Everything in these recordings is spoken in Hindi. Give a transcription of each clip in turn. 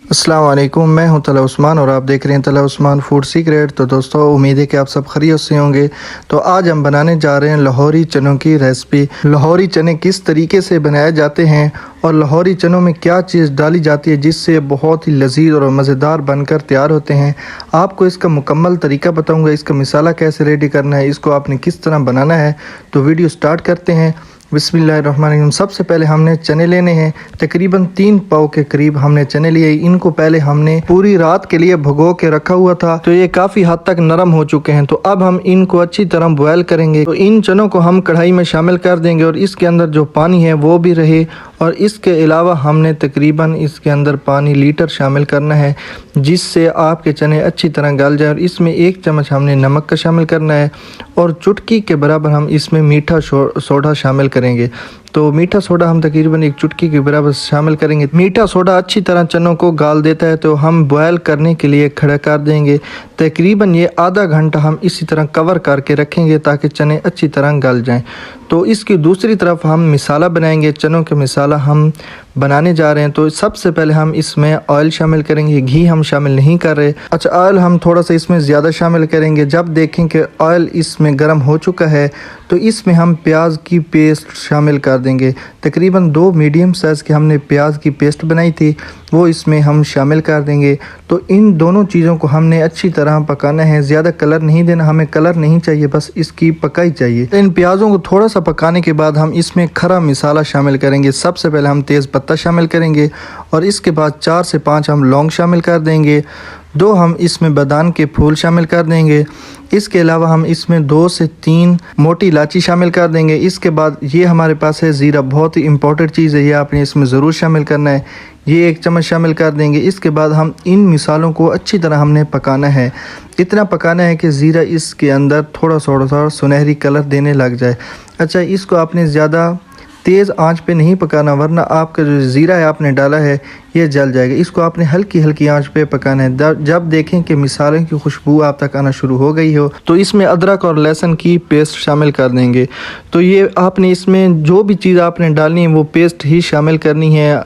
अस्सलाम वालेकुम, मैं हूं तला उस्मान और आप देख रहे हैं तला उस्मान फूड सीक्रेट। तो दोस्तों, उम्मीद है कि आप सब खैरियत से होंगे। तो आज हम बनाने जा रहे हैं लाहौरी चनों की रेसिपी। लाहौरी चने किस तरीके से बनाए जाते हैं और लाहौरी चनों में क्या चीज़ डाली जाती है जिससे बहुत ही लजीज और मज़ेदार बनकर तैयार होते हैं, आपको इसका मुकम्मल तरीका बताऊँगा। इसका मिसाला कैसे रेडी करना है, इसको आपने किस तरह बनाना है। तो वीडियो स्टार्ट करते हैं। बिस्मिल्लाहिर्रहमानिर्रहीम। सबसे पहले हमने चने लेने हैं, तकरीबन 3 पाव के करीब हमने चने लिए। इनको पहले हमने पूरी रात के लिए भिगो के रखा हुआ था, तो ये काफ़ी हद तक नरम हो चुके हैं। तो अब हम इनको अच्छी तरह बॉयल करेंगे। तो इन चनों को हम कढ़ाई में शामिल कर देंगे और इसके अंदर जो पानी है वो भी रहे। और इसके अलावा हमने तकरीबन इसके अंदर पानी लीटर शामिल करना है जिससे आपके चने अच्छी तरह गल जाए। और इसमें 1 चम्मच हमने नमक का शामिल करना है और चुटकी के बराबर हम इसमें मीठा सोडा शामिल करेंगे। तो मीठा सोडा हम तकरीबन 1 चुटकी के बराबर शामिल करेंगे। मीठा सोडा अच्छी तरह चनों को गाल देता है, तो हम बॉयल करने के लिए खड़ा कर देंगे। तकरीबन ये आधा घंटा हम इसी तरह कवर करके रखेंगे ताकि चने अच्छी तरह गल जाएं। तो इसकी दूसरी तरफ हम मिसाला बनाएंगे। चनों के मिसाला हम बनाने जा रहे हैं। तो सबसे पहले हम इसमें ऑयल शामिल करेंगे, घी हम शामिल नहीं कर रहे। अच्छा, ऑयल हम थोड़ा सा इसमें ज़्यादा शामिल करेंगे। जब देखें कि ऑयल इसमें गर्म हो चुका है तो इसमें हम प्याज की पेस्ट शामिल कर देंगे। तकरीबन 2 मीडियम साइज़ के हमने प्याज की पेस्ट बनाई थी, वो इसमें हम शामिल कर देंगे। तो इन दोनों चीज़ों को हमने अच्छी तरह पकाना है। ज़्यादा कलर नहीं देना, हमें कलर नहीं चाहिए, बस इसकी पकाई चाहिए। तो इन प्याज़ों को थोड़ा सा पकाने के बाद हम इसमें खरा मिसाला शामिल करेंगे। सबसे पहले हम तेज़ पत्ता शामिल करेंगे और इसके बाद 4 से 5 हम लौंग शामिल कर देंगे। 2 हम इसमें बादाम के फूल शामिल कर देंगे। इसके अलावा हम इसमें 2 से 3 मोटी इलायची शामिल कर देंगे। इसके बाद ये हमारे पास है ज़ीरा, बहुत ही इंपॉर्टेंट चीज़ है, ये आपने इसमें ज़रूर शामिल करना है। ये 1 चम्मच शामिल कर देंगे। इसके बाद हम इन मिसालों को अच्छी तरह हमने पकाना है। इतना पकाना है कि ज़ीरा इसके अंदर थोड़ा सा सुनहरी कलर देने लग जाए। अच्छा, इसको आपने ज़्यादा तेज़ आंच पे नहीं पकाना, वरना आपका जो ज़ीरा है आपने डाला है ये जल जाएगा। इसको आपने हल्की हल्की आंच पे पकाना है। जब देखें कि मिसालों की खुशबू आप तक आना शुरू हो गई हो तो इसमें अदरक और लहसुन की पेस्ट शामिल कर देंगे। तो ये आपने इसमें जो भी चीज़ आपने डालनी है वो पेस्ट ही शामिल करनी है।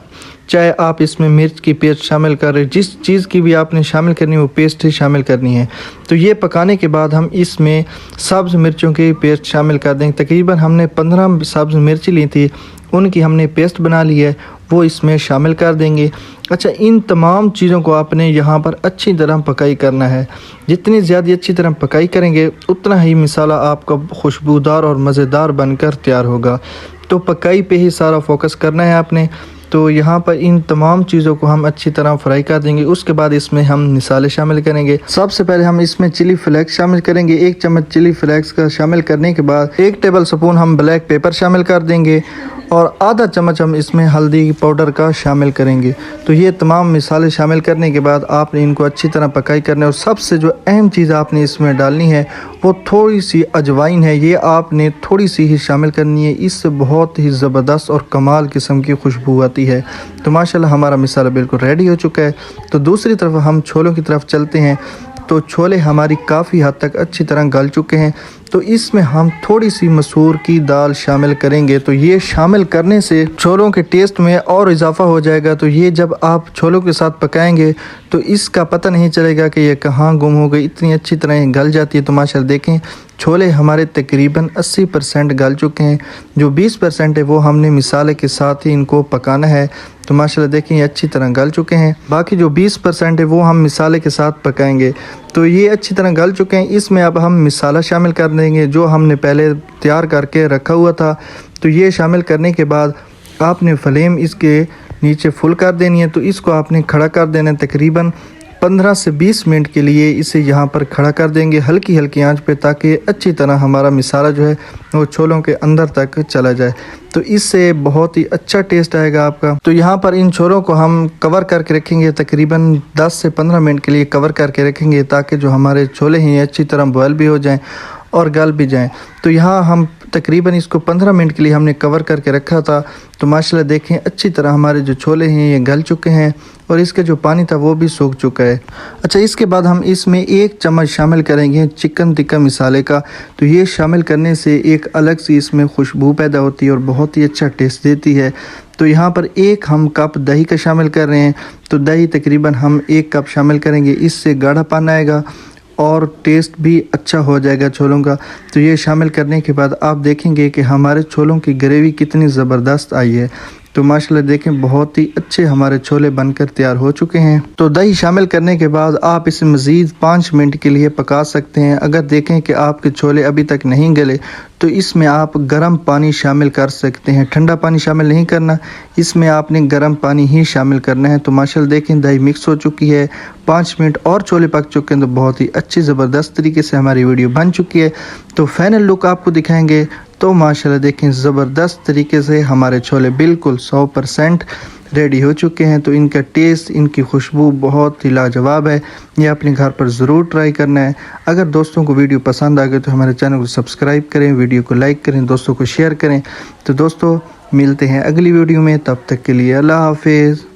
चाहे आप इसमें मिर्च की पेस्ट शामिल करें, जिस चीज़ की भी आपने शामिल करनी है वो पेस्ट ही शामिल करनी है। तो ये पकाने के बाद हम इसमें सब्ज़ मिर्चों की पेस्ट शामिल कर देंगे। तकरीबन हमने 15 सब्ज़ मिर्ची ली थी, उनकी हमने पेस्ट बना ली है, वो इसमें शामिल कर देंगे। अच्छा, इन तमाम चीज़ों को आपने यहाँ पर अच्छी तरह पकाई करना है। जितनी ज़्यादा अच्छी तरह पकाई करेंगे उतना ही मिसाला आपका खुशबूदार और मज़ेदार बनकर तैयार होगा। तो पकाई पे ही सारा फोकस करना है आपने। तो यहाँ पर इन तमाम चीज़ों को हम अच्छी तरह फ्राई कर देंगे। उसके बाद इसमें हम मिसाले शामिल करेंगे। सबसे पहले हम इसमें चिली फ्लेक्स शामिल करेंगे। 1 चम्मच चिली फ्लेक्स का शामिल करने के बाद 1 टेबल स्पून हम ब्लैक पेपर शामिल कर देंगे और आधा चम्मच हम इसमें हल्दी पाउडर का शामिल करेंगे। तो ये तमाम मिसाले शामिल करने के बाद आपने इनको अच्छी तरह पकाई करना है। और सबसे जो अहम चीज़ आपने इसमें डालनी है वो थोड़ी सी अजवाइन है, ये आपने थोड़ी सी ही शामिल करनी है। इससे बहुत ही ज़बरदस्त और कमाल किस्म की खुशबू आती है। तो माशाल्लाह हमारा मिसाला बिल्कुल रेडी हो चुका है। तो दूसरी तरफ हम छोलों की तरफ चलते हैं। तो छोले हमारी काफ़ी हद तक अच्छी तरह गल चुके हैं। तो इसमें हम थोड़ी सी मसूर की दाल शामिल करेंगे। तो ये शामिल करने से छोलों के टेस्ट में और इजाफा हो जाएगा। तो ये जब आप छोलों के साथ पकाएंगे तो इसका पता नहीं चलेगा कि ये कहाँ गुम हो गई, इतनी अच्छी तरह ये गल जाती है। तो माशाल्लाह देखें, छोले हमारे तकरीबन 80% गल चुके हैं। जो 20% है वो हमने मिसाले के साथ ही इनको पकाना है। तो माशाल्लाह देखें, ये अच्छी तरह गल चुके हैं। बाकी जो 20% है वो हम मिसाले के साथ पकाएंगे। तो ये अच्छी तरह गल चुके हैं। इसमें अब हम मिसाला शामिल कर देंगे जो हमने पहले तैयार करके रखा हुआ था। तो ये शामिल करने के बाद आपने फ्लेम इसके नीचे फुल कर देनी है। तो इसको आपने खड़ा कर देना है। तकरीबन 15 से 20 मिनट के लिए इसे यहाँ पर खड़ा कर देंगे हल्की हल्की आंच पे, ताकि अच्छी तरह हमारा मिसाला जो है वो छोलों के अंदर तक चला जाए। तो इससे बहुत ही अच्छा टेस्ट आएगा आपका। तो यहाँ पर इन छोलों को हम कवर करके रखेंगे, तकरीबन 10 से 15 मिनट के लिए कवर करके रखेंगे ताकि जो हमारे छोले हैं अच्छी तरह बॉयल भी हो जाएं और गल भी जाएं। तो यहाँ हम तकरीबन इसको 15 मिनट के लिए हमने कवर करके रखा था। तो माशाल्लाह देखें अच्छी तरह हमारे जो छोले हैं ये गल चुके हैं और इसका जो पानी था वो भी सूख चुका है। अच्छा, इसके बाद हम इसमें 1 चम्मच शामिल करेंगे चिकन टिक्का मसाले का। तो ये शामिल करने से एक अलग सी इसमें खुशबू पैदा होती है और बहुत ही अच्छा टेस्ट देती है। तो यहाँ पर 1 हम कप दही का शामिल कर रहे हैं। तो दही तकरीबन हम 1 कप शामिल करेंगे, इससे गाढ़ापन आएगा और टेस्ट भी अच्छा हो जाएगा छोलों का। तो ये शामिल करने के बाद आप देखेंगे कि हमारे छोलों की ग्रेवी कितनी ज़बरदस्त आई है। तो माशाल्लाह देखें बहुत ही अच्छे हमारे छोले बनकर तैयार हो चुके हैं। तो दही शामिल करने के बाद आप इसे मज़ीद 5 मिनट के लिए पका सकते हैं। अगर देखें कि आपके छोले अभी तक नहीं गले तो इसमें आप गर्म पानी शामिल कर सकते हैं, ठंडा पानी शामिल नहीं करना, इसमें आपने गर्म पानी ही शामिल करना है। तो माशाल्लाह देखें दही मिक्स हो चुकी है, 5 मिनट और छोले पक चुके हैं। तो बहुत ही अच्छी ज़बरदस्त तरीके से हमारी वीडियो बन चुकी है। तो फाइनल लुक आपको दिखाएंगे। तो माशाल्लाह देखें ज़बरदस्त तरीके से हमारे छोले बिल्कुल 100% रेडी हो चुके हैं। तो इनका टेस्ट, इनकी खुशबू बहुत ही लाजवाब है। ये अपने घर पर ज़रूर ट्राई करना है। अगर दोस्तों को वीडियो पसंद आ गए तो हमारे चैनल को सब्सक्राइब करें, वीडियो को लाइक करें, दोस्तों को शेयर करें। तो दोस्तों मिलते हैं अगली वीडियो में, तब तक के लिए अल्लाह हाफिज़।